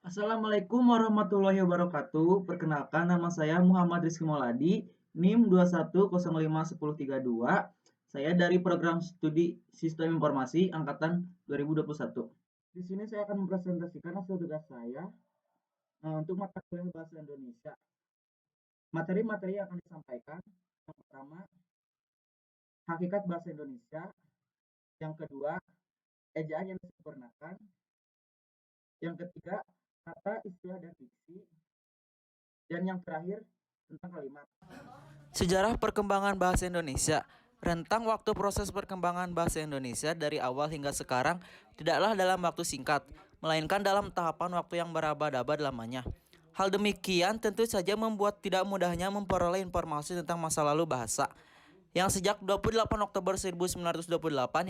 Assalamualaikum warahmatullahi wabarakatuh. Perkenalkan, nama saya Muhammad Rizky Mauladi, NIM 21051032. Saya dari program studi Sistem Informasi angkatan 2021. Di sini saya akan mempresentasikan hasil tugas saya untuk mata kuliah bahasa Indonesia. Materi-materi yang akan disampaikan, yang pertama, hakikat bahasa Indonesia. Yang kedua, ejaan yang disempurnakan. Yang ketiga, kata, istilah, dan diksi. Dan yang terakhir, tentang kalimat. Sejarah perkembangan bahasa Indonesia. Rentang waktu proses perkembangan bahasa Indonesia dari awal hingga sekarang tidaklah dalam waktu singkat, melainkan dalam tahapan waktu yang berabad-abad lamanya. Hal demikian tentu saja membuat tidak mudahnya memperoleh informasi tentang masa lalu bahasa, yang sejak 28 Oktober 1928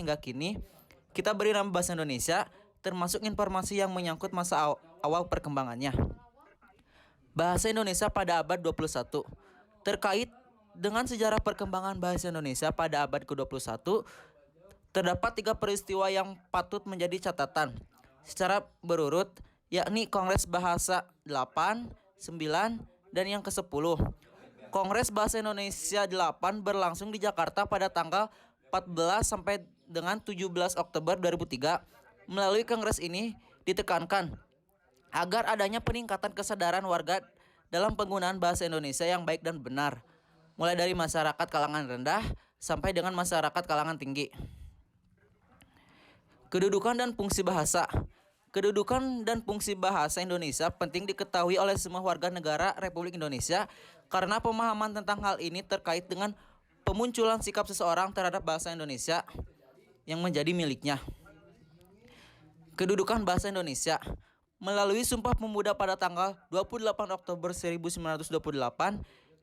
hingga kini kita beri nama bahasa Indonesia, termasuk informasi yang menyangkut masa awal perkembangannya. Bahasa Indonesia pada abad 21. Terkait dengan sejarah perkembangan bahasa Indonesia pada abad ke-21, terdapat 3 peristiwa yang patut menjadi catatan secara berurut, yakni Kongres Bahasa 8, 9, dan yang ke-10. Kongres Bahasa Indonesia 8 berlangsung di Jakarta pada tanggal 14 sampai dengan 17 Oktober 2003. Melalui kongres ini ditekankan agar adanya peningkatan kesadaran warga dalam penggunaan bahasa Indonesia yang baik dan benar, mulai dari masyarakat kalangan rendah sampai dengan masyarakat kalangan tinggi. Kedudukan dan fungsi bahasa. Kedudukan dan fungsi bahasa Indonesia penting diketahui oleh semua warga negara Republik Indonesia karena pemahaman tentang hal ini terkait dengan pemunculan sikap seseorang terhadap bahasa Indonesia yang menjadi miliknya. Kedudukan bahasa Indonesia. Melalui Sumpah Pemuda pada tanggal 28 Oktober 1928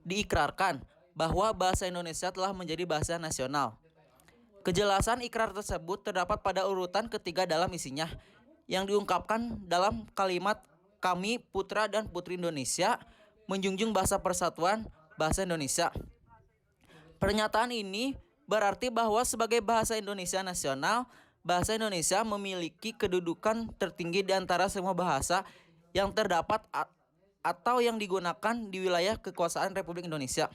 diikrarkan bahwa bahasa Indonesia telah menjadi bahasa nasional. Kejelasan ikrar tersebut terdapat pada urutan ketiga dalam isinya, yang diungkapkan dalam kalimat kami putra dan putri Indonesia menjunjung bahasa persatuan bahasa Indonesia. Pernyataan ini berarti bahwa sebagai bahasa Indonesia nasional, bahasa Indonesia memiliki kedudukan tertinggi di antara semua bahasa yang terdapat atau yang digunakan di wilayah kekuasaan Republik Indonesia.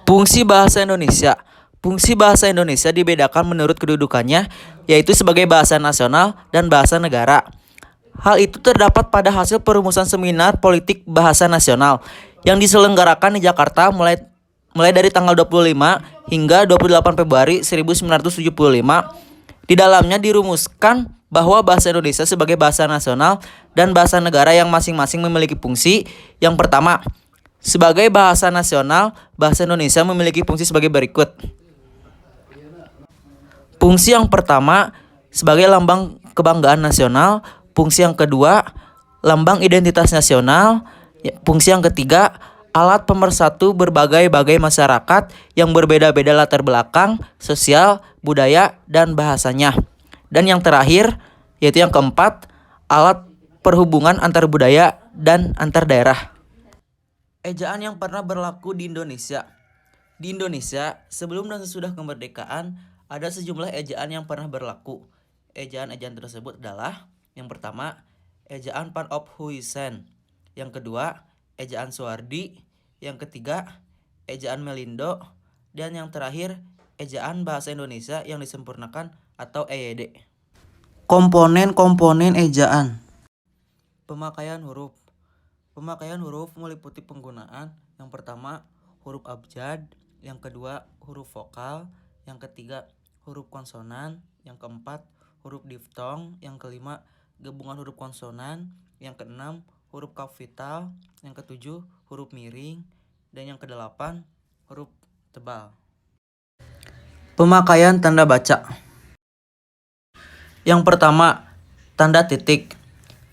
Fungsi bahasa Indonesia. Fungsi bahasa Indonesia dibedakan menurut kedudukannya, yaitu sebagai bahasa nasional dan bahasa negara. Hal itu terdapat pada hasil perumusan seminar politik bahasa nasional yang diselenggarakan di Jakarta mulai dari tanggal 25 hingga 28 Februari 1975. Di dalamnya dirumuskan bahwa bahasa Indonesia sebagai bahasa nasional dan bahasa negara yang masing-masing memiliki fungsi. Yang pertama, sebagai bahasa nasional, bahasa Indonesia memiliki fungsi sebagai berikut. Fungsi yang pertama, sebagai lambang kebanggaan nasional. Fungsi yang kedua, lambang identitas nasional. Fungsi yang ketiga, alat pemersatu berbagai-bagai masyarakat yang berbeda-beda latar belakang, sosial, budaya, dan bahasanya. Dan yang terakhir, yaitu yang keempat, alat perhubungan antar budaya dan antar daerah. Ejaan yang pernah berlaku di Indonesia. Di Indonesia, sebelum dan sesudah kemerdekaan, ada sejumlah ejaan yang pernah berlaku. Ejaan-ejaan tersebut adalah: yang pertama, ejaan Panophuisen. Yang kedua, ejaan Suwardi. Yang ketiga, ejaan Melindo. Dan yang terakhir, ejaan Bahasa Indonesia yang disempurnakan atau EYD. Komponen-komponen ejaan. Pemakaian huruf. Pemakaian huruf meliputi penggunaan yang pertama, huruf abjad. Yang kedua, huruf vokal. Yang ketiga, huruf konsonan. Yang keempat, huruf diftong. Yang kelima, gabungan huruf konsonan. Yang keenam, huruf kapital. Yang ketujuh, huruf miring. Dan yang kedelapan, huruf tebal. Pemakaian tanda baca. Yang pertama, tanda titik.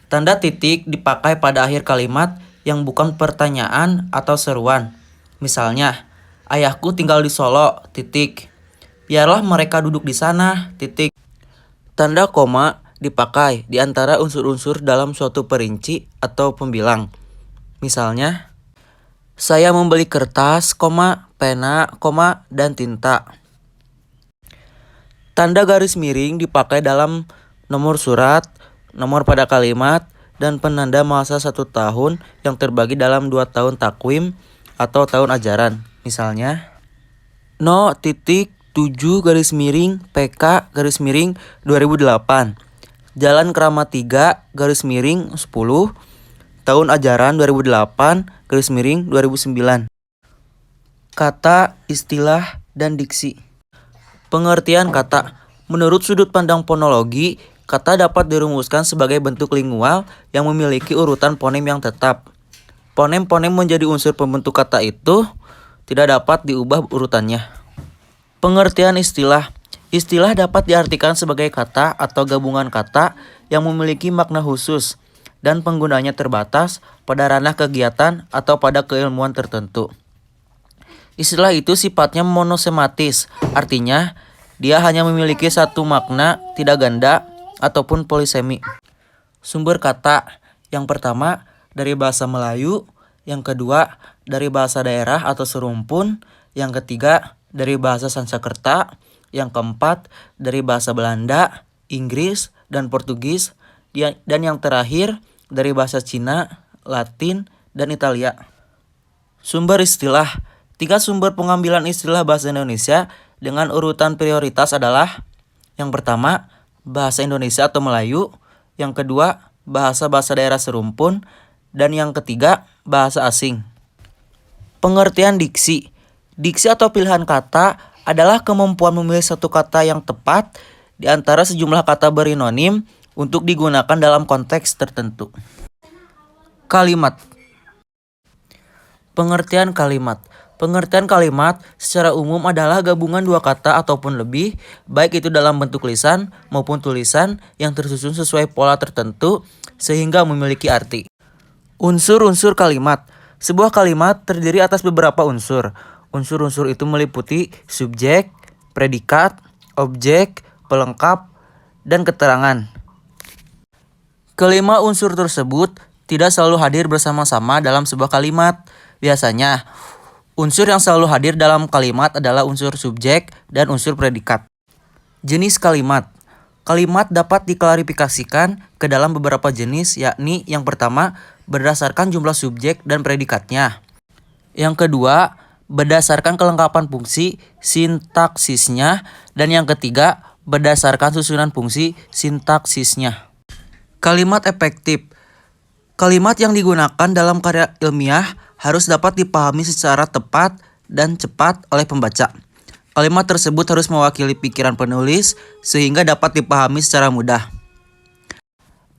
Tanda titik dipakai pada akhir kalimat yang bukan pertanyaan atau seruan. Misalnya, ayahku tinggal di Solo, titik. Biarlah mereka duduk di sana, titik. Tanda koma dipakai di antara unsur-unsur dalam suatu perinci atau pembilang. Misalnya, saya membeli kertas, pena, dan tinta. Tanda garis miring dipakai dalam nomor surat, nomor pada kalimat, dan penanda masa 1 tahun yang terbagi dalam 2 tahun takwim atau tahun ajaran. Misalnya 0.7-PK-2008 Jalan Kramat 3-10 tahun ajaran 2008-2009. Kata, istilah, dan diksi. Pengertian kata. Menurut sudut pandang fonologi, kata dapat dirumuskan sebagai bentuk lingual yang memiliki urutan fonem yang tetap. Fonem-fonem menjadi unsur pembentuk kata itu tidak dapat diubah urutannya. Pengertian istilah. Istilah dapat diartikan sebagai kata atau gabungan kata yang memiliki makna khusus dan penggunanya terbatas pada ranah kegiatan atau pada keilmuan tertentu. Istilah itu sifatnya monosematis, artinya dia hanya memiliki satu makna, tidak ganda, ataupun polisemi. Sumber kata. Yang pertama, dari bahasa Melayu. Yang kedua, dari bahasa daerah atau serumpun. Yang ketiga, dari bahasa Sanskerta. Yang keempat, dari bahasa Belanda, Inggris, dan Portugis. Dan yang terakhir, dari bahasa Cina, Latin, dan Italia. Sumber istilah. 3 sumber pengambilan istilah bahasa Indonesia dengan urutan prioritas adalah: yang pertama, bahasa Indonesia atau Melayu, yang kedua, bahasa-bahasa daerah serumpun, dan yang ketiga, bahasa asing. Pengertian diksi. Diksi atau pilihan kata adalah kemampuan memilih satu kata yang tepat di antara sejumlah kata berinonim untuk digunakan dalam konteks tertentu. Kalimat. Pengertian kalimat. Pengertian kalimat secara umum adalah gabungan dua kata ataupun lebih, baik itu dalam bentuk lisan maupun tulisan yang tersusun sesuai pola tertentu sehingga memiliki arti. Unsur-unsur kalimat. Sebuah kalimat terdiri atas beberapa unsur. Unsur-unsur itu meliputi subjek, predikat, objek, pelengkap, dan keterangan. Kelima unsur tersebut tidak selalu hadir bersama-sama dalam sebuah kalimat. Biasanya, unsur yang selalu hadir dalam kalimat adalah unsur subjek dan unsur predikat. Jenis kalimat. Kalimat dapat diklarifikasikan ke dalam beberapa jenis, yakni yang pertama, berdasarkan jumlah subjek dan predikatnya. Yang kedua, berdasarkan kelengkapan fungsi sintaksisnya. Dan yang ketiga, berdasarkan susunan fungsi sintaksisnya. Kalimat efektif. Kalimat yang digunakan dalam karya ilmiah harus dapat dipahami secara tepat dan cepat oleh pembaca. Kalimat tersebut harus mewakili pikiran penulis sehingga dapat dipahami secara mudah.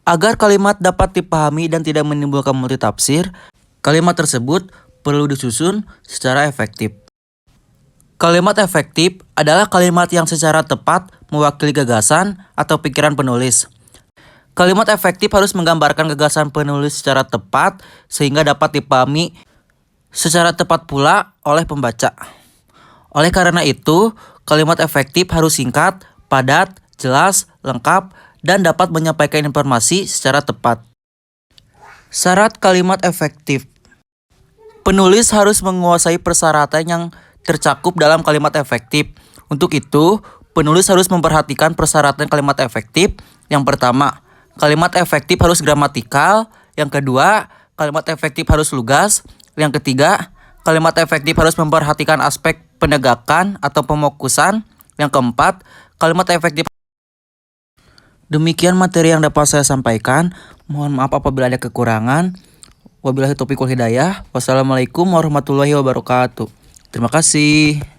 Agar kalimat dapat dipahami dan tidak menimbulkan multitafsir, kalimat tersebut perlu disusun secara efektif. Kalimat efektif adalah kalimat yang secara tepat mewakili gagasan atau pikiran penulis. Kalimat efektif harus menggambarkan gagasan penulis secara tepat sehingga dapat dipahami secara tepat pula oleh pembaca. Oleh karena itu, kalimat efektif harus singkat, padat, jelas, lengkap, dan dapat menyampaikan informasi secara tepat. Syarat kalimat efektif. Penulis harus menguasai persyaratan yang tercakup dalam kalimat efektif. Untuk itu, penulis harus memperhatikan persyaratan kalimat efektif. Yang pertama, kalimat efektif harus gramatikal. Yang kedua, kalimat efektif harus lugas. Yang ketiga, kalimat efektif harus memperhatikan aspek penegakan atau pemokusan. Yang keempat, kalimat efektif. Demikian materi yang dapat saya sampaikan. Mohon maaf apabila ada kekurangan. Wabillahi taufiq wal hidayah. Wassalamualaikum warahmatullahi wabarakatuh. Terima kasih.